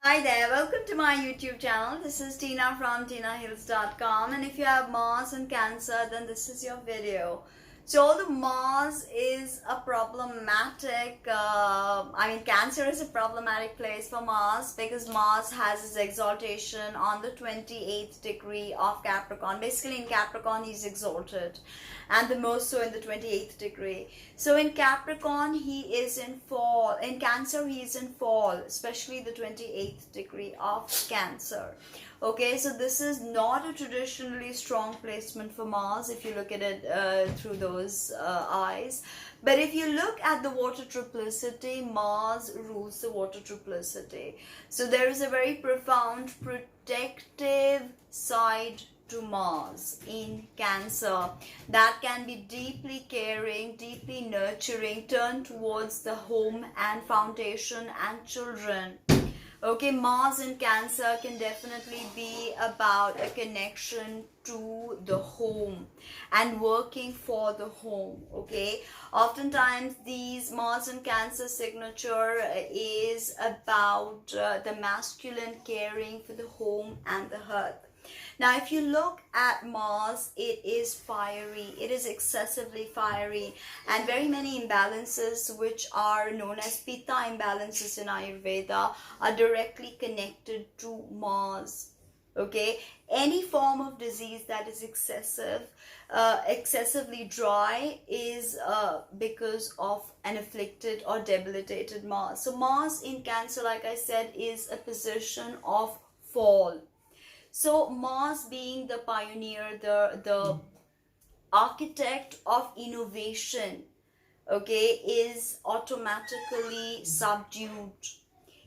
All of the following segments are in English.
Hi there, welcome to my YouTube channel. This is Tina from Tinaheals.com, and if you have Mars and Cancer, then this is your video. So although Mars is a problematic, Cancer is a problematic place for Mars because Mars has its exaltation on the 28th degree of Capricorn. Basically in Capricorn he's exalted, and the most so in the 28th degree. So in Capricorn he is in fall, in Cancer he is in fall, especially the 28th degree of Cancer. Okay, so this is not a traditionally strong placement for Mars if you look at it through those eyes. But if you look at the water triplicity, Mars rules the water triplicity. So there is a very profound protective side to Mars in Cancer that can be deeply caring, deeply nurturing, turned towards the home and foundation and children. Okay, Mars in Cancer can definitely be about a connection to the home and working for the home. Okay, oftentimes these Mars in Cancer signature is about the masculine caring for the home and the hearth. Now, if you look at Mars, it is fiery, it is excessively fiery, and very many imbalances which are known as Pitta imbalances in Ayurveda are directly connected to Mars. Okay, any form of disease that is excessively dry is because of an afflicted or debilitated Mars. So Mars in Cancer, like I said, is a position of fall. So Mars being the pioneer, the architect of innovation, okay, is automatically subdued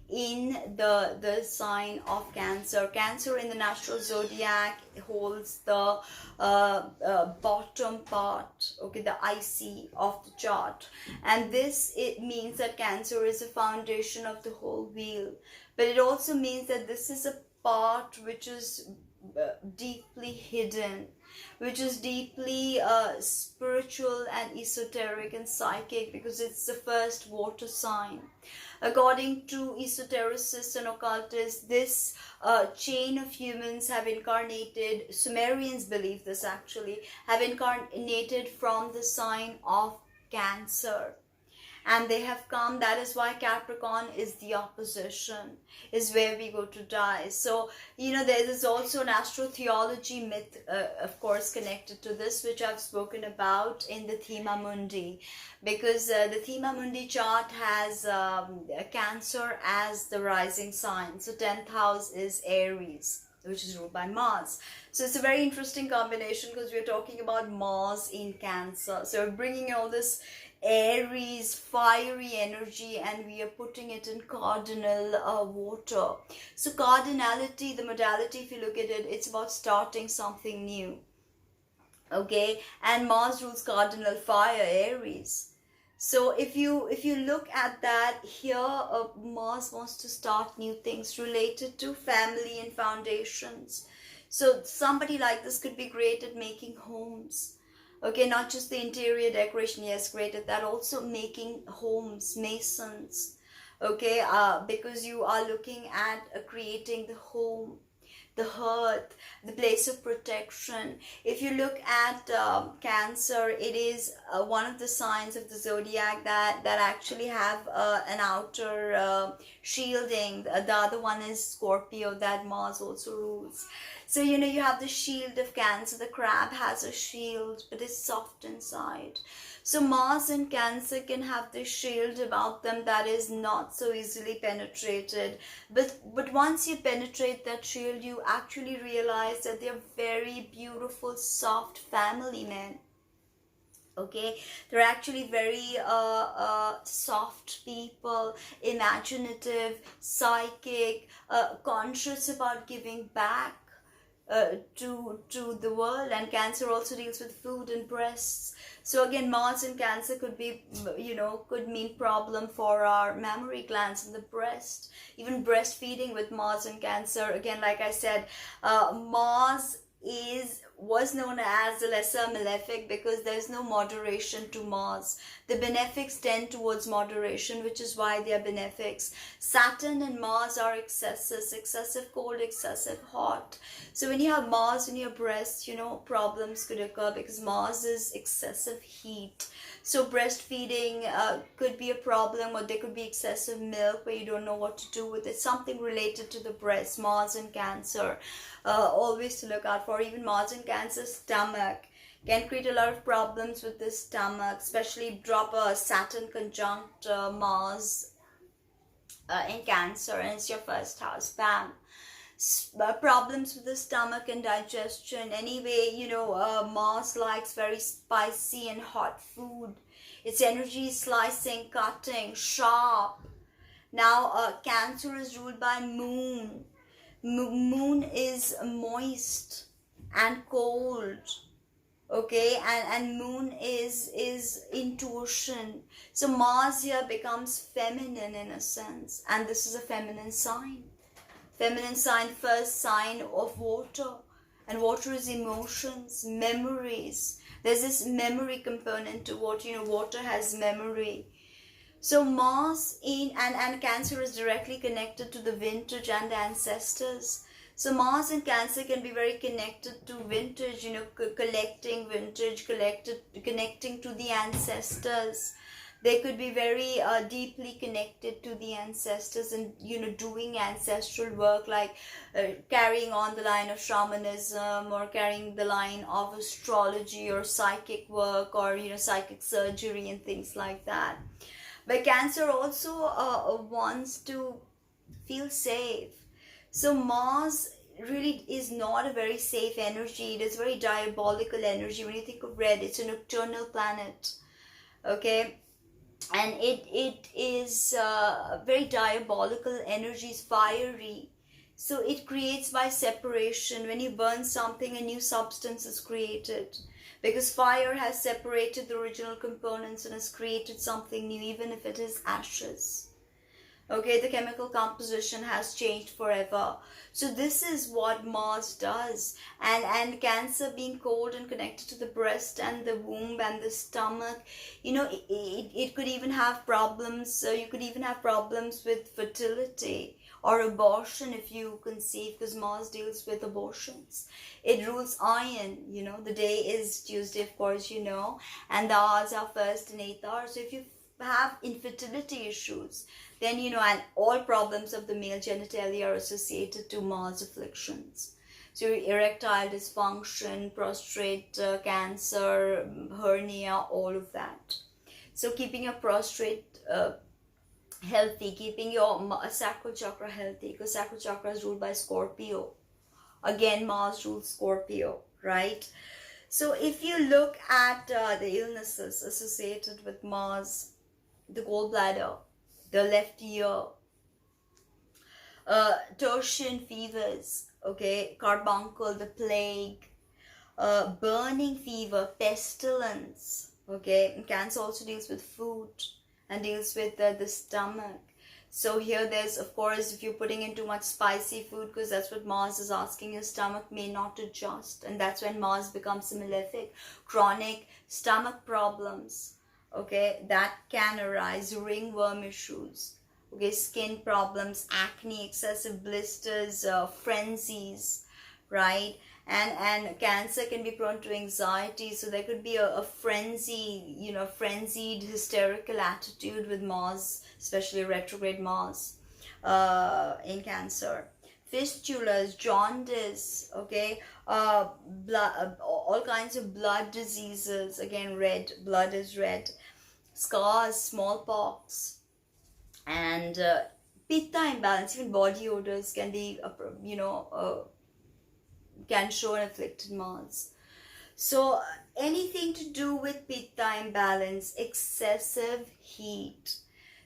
in the sign of Cancer. Cancer in the natural zodiac holds the bottom part, okay, the IC of the chart, and this, it means that Cancer is the foundation of the whole wheel, but it also means that this is a part which is deeply hidden, which is deeply spiritual and esoteric and psychic, because it's the first water sign. According to esotericists and occultists, this chain of humans have incarnated, Sumerians believe this actually, have incarnated from the sign of Cancer. And they have come, that is why Capricorn is the opposition, is where we go to die. So, there is also an astrotheology myth, of course, connected to this, which I've spoken about in the Thema Mundi, because the Thema Mundi chart has Cancer as the rising sign. So 10th house is Aries, which is ruled by Mars. So it's a very interesting combination because we're talking about Mars in Cancer. So we're bringing all this Aries fiery energy and we are putting it in cardinal water. So cardinality, the modality, if you look at it, it's about starting something new. Okay, and Mars rules cardinal fire, Aries. So if you look at that here, Mars wants to start new things related to family and foundations. So somebody like this could be great at making homes. Okay, not just the interior decoration, yes, great at that, also making homes, masons. Okay, because you are looking at creating the home, the hearth, the place of protection. If you look at Cancer, it is one of the signs of the zodiac that actually have an outer shielding. The other one is Scorpio, that Mars also rules. So, you have the shield of Cancer. The crab has a shield, but it's soft inside. So Mars and Cancer can have this shield about them that is not so easily penetrated. But once you penetrate that shield, you actually realize that they're very beautiful, soft family men. Okay, they're actually very soft people, imaginative, psychic, conscious about giving back to the world. And Cancer also deals with food and breasts. So again, Mars in Cancer could be, could mean problem for our mammary glands in the breast. Even breastfeeding with Mars in Cancer. Again, like I said, Mars was known as the lesser malefic because there's no moderation to Mars. The benefics tend towards moderation, which is why they are benefics. Saturn and Mars are excessive cold, excessive hot. So when you have Mars in your breast, problems could occur because Mars is excessive heat. So breastfeeding could be a problem, or there could be excessive milk where you don't know what to do with it. Something related to the breast, Mars and Cancer. Always to look out for. Even Mars and Cancer, stomach can create a lot of problems with the stomach, especially drop a Saturn conjunct Mars in Cancer, and it's your first house, bam. Problems with the stomach and digestion. Anyway, Mars likes very spicy and hot food. Its energy is slicing, cutting, sharp. Now, Cancer is ruled by Moon. Moon is moist and cold, okay, and Moon is intuition. So Mars here becomes feminine in a sense, and this is a feminine sign. First sign of water, and water is emotions, memories. There's this memory component to water. Water has memory. So Mars and Cancer is directly connected to the vintage and the ancestors. So Mars and Cancer can be very connected to vintage, collecting vintage, connecting to the ancestors. They could be very deeply connected to the ancestors and, doing ancestral work, like carrying on the line of shamanism, or carrying the line of astrology or psychic work, or, psychic surgery and things like that. But Cancer also wants to feel safe. So Mars really is not a very safe energy. It is very diabolical energy. When you think of red, it's a nocturnal planet. Okay? And it is very diabolical energy, is fiery. So it creates by separation. When you burn something, a new substance is created. Because fire has separated the original components and has created something new, even if it is ashes. Okay, the chemical composition has changed forever. So this is what Mars does. And Cancer being cold and connected to the breast and the womb and the stomach, it could even have problems. You could even have problems with fertility or abortion if you conceive, because Mars deals with abortions. It rules iron, the day is Tuesday, of course, and the hours are first and eighth hour. So if you have infertility issues, then, and all problems of the male genitalia are associated to Mars afflictions. So erectile dysfunction, prostate cancer, hernia, all of that. So keeping your prostate healthy, keeping your sacral chakra healthy, because sacral chakra is ruled by Scorpio. Again, Mars rules Scorpio, right? So if you look at the illnesses associated with Mars, the gallbladder, the left ear, tertian fevers, okay, carbuncle, the plague, burning fever, pestilence, okay. And Cancer also deals with food and deals with the stomach. So here there's, of course, if you're putting in too much spicy food, because that's what Mars is asking, your stomach may not adjust, and that's when Mars becomes a malefic. Chronic stomach problems, okay, that can arise. Ringworm issues, okay, skin problems, acne, excessive blisters, frenzies, right? And Cancer can be prone to anxiety, so there could be a frenzy, frenzied, hysterical attitude with Mars, especially retrograde Mars in Cancer. Fistulas, jaundice, okay, all kinds of blood diseases, again, red, blood is red, scars, smallpox, and pitta imbalance, even body odors can be, can show an afflicted Mars. So anything to do with pitta imbalance, excessive heat.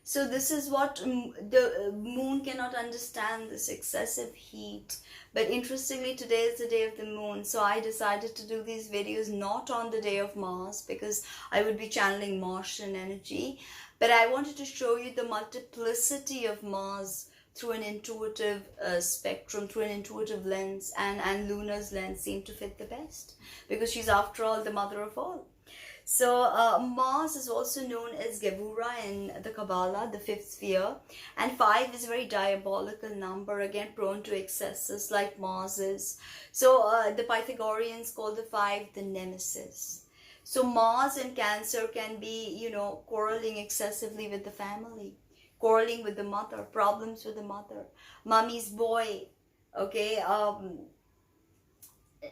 So this is what the moon cannot understand, this excessive heat. But interestingly, today is the day of the moon. So I decided to do these videos not on the day of Mars, because I would be channeling Martian energy. But I wanted to show you the multiplicity of Mars through an intuitive spectrum, through an intuitive lens, and Lunar's lens seem to fit the best, because she's after all the mother of all. So Mars is also known as Gevura in the Kabbalah, the fifth sphere, and 5 is a very diabolical number, again prone to excesses like Mars is. So the Pythagoreans call the 5 the nemesis. So Mars in Cancer can be, quarreling excessively with the family, quarreling with the mother, problems with the mother, mummy's boy, okay,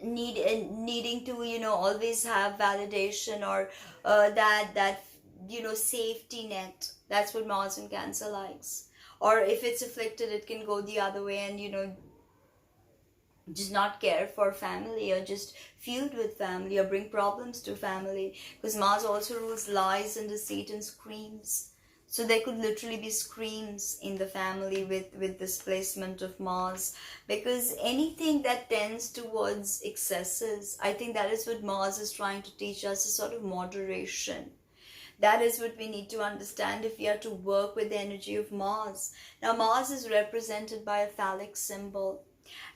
needing to always have validation, or that safety net. That's what Mars in Cancer likes. Or if it's afflicted, it can go the other way and just not care for family, or just feud with family, or bring problems to family, because Mars also rules lies and deceit and screams. So there could literally be screams in the family with this placement of Mars, because anything that tends towards excesses, I think that is what Mars is trying to teach us, a sort of moderation. That is what we need to understand if we are to work with the energy of Mars. Now Mars is represented by a phallic symbol.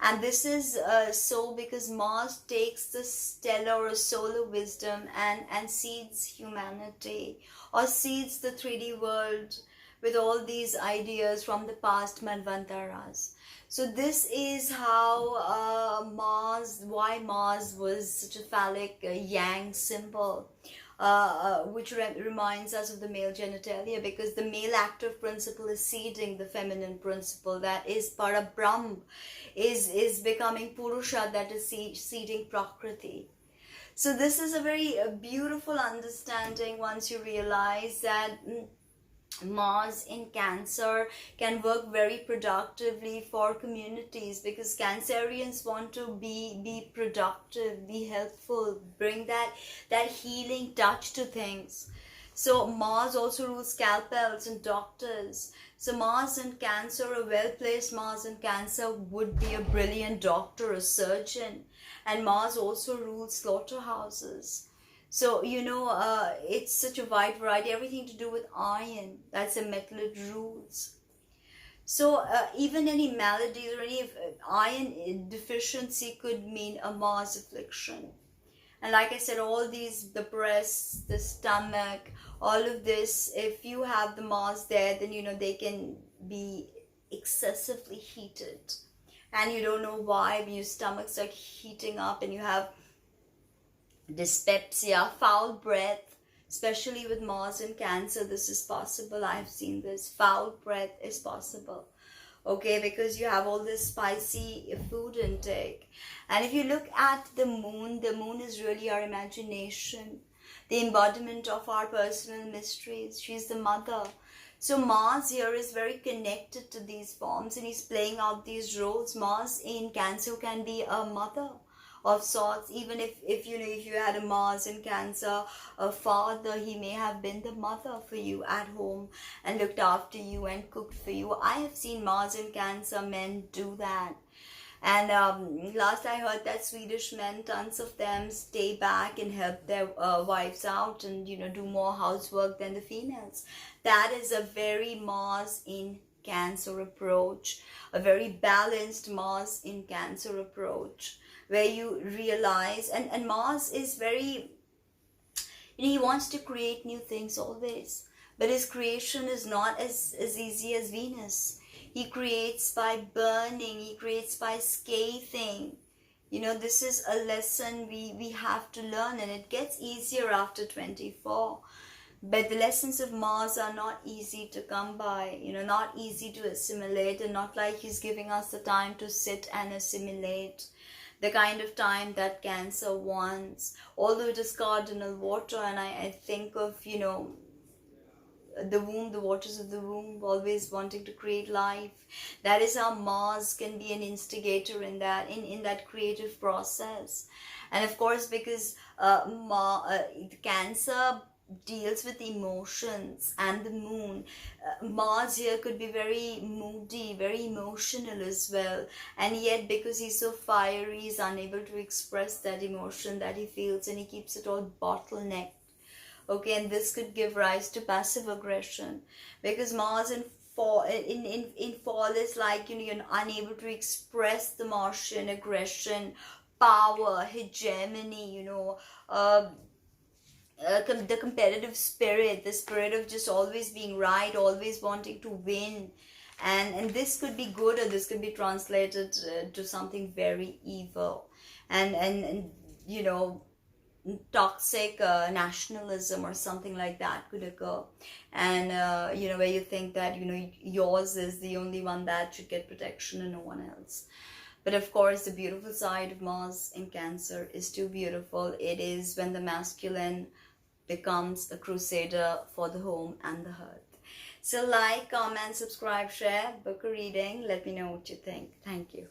And this is so because Mars takes the stellar or solar wisdom and seeds humanity, or seeds the 3D world with all these ideas from the past Manvantaras. So this is how why Mars was such a phallic yang symbol. Which reminds us of the male genitalia, because the male active principle is seeding the feminine principle, that is Parabrahm, is becoming Purusha, that is seeding Prakriti. So this is a very beautiful understanding once you realize that Mars in Cancer can work very productively for communities, because Cancerians want to be productive, be helpful, bring that healing touch to things. So Mars also rules scalpels and doctors. So Mars in Cancer, a well-placed Mars in Cancer would be a brilliant doctor, a surgeon. And Mars also rules slaughterhouses. So, it's such a wide variety, everything to do with iron. That's a metal it rules. So, even any maladies or any iron deficiency could mean a Mars affliction. And like I said, all these, the breast, the stomach, all of this, if you have the Mars there, then, they can be excessively heated. And you don't know why, when your stomachs are heating up and you have dyspepsia, foul breath, especially with Mars in Cancer, this is possible. I've seen this. Foul breath is possible. Okay, because you have all this spicy food intake. And if you look at the moon is really our imagination, the embodiment of our personal mysteries. She's the mother. So Mars here is very connected to these forms, and he's playing out these roles. Mars in Cancer can be a mother of sorts. Even if you had a Mars in Cancer, a father, he may have been the mother for you at home and looked after you and cooked for you. I have seen Mars in Cancer men do that. And last I heard that Swedish men, tons of them, stay back and help their wives out and do more housework than the females. That is a very Mars in Cancer approach, a very balanced Mars in Cancer approach, where you realize, and Mars is very, he wants to create new things always, but his creation is not as easy as Venus. He creates by burning, he creates by scathing. This is a lesson we have to learn, and it gets easier after 24. But the lessons of Mars are not easy to come by, not easy to assimilate, and not like he's giving us the time to sit and assimilate. The kind of time that Cancer wants, although it is cardinal water, and I think of, the womb, the waters of the womb, always wanting to create life. That is how Mars can be an instigator in that creative process. And of course, because Cancer deals with emotions, and the moon, Mars here could be very moody, very emotional as well, and yet because he's so fiery, he's unable to express that emotion that he feels, and he keeps it all bottlenecked. Okay, and this could give rise to passive aggression, because Mars in fall in fall is like, you know, you're unable to express the Martian aggression, power, hegemony, you know, the competitive spirit, the spirit of just always being right, always wanting to win. And this could be good, or this could be translated to something very evil. And you know, toxic nationalism or something like that could occur. And you know, where you think that, you know, yours is the only one that should get protection and no one else. But of course, the beautiful side of Mars in Cancer is too beautiful. It is when the masculine becomes a crusader for the home and the hearth. So like, comment, subscribe, share, book a reading. Let me know what you think. Thank you.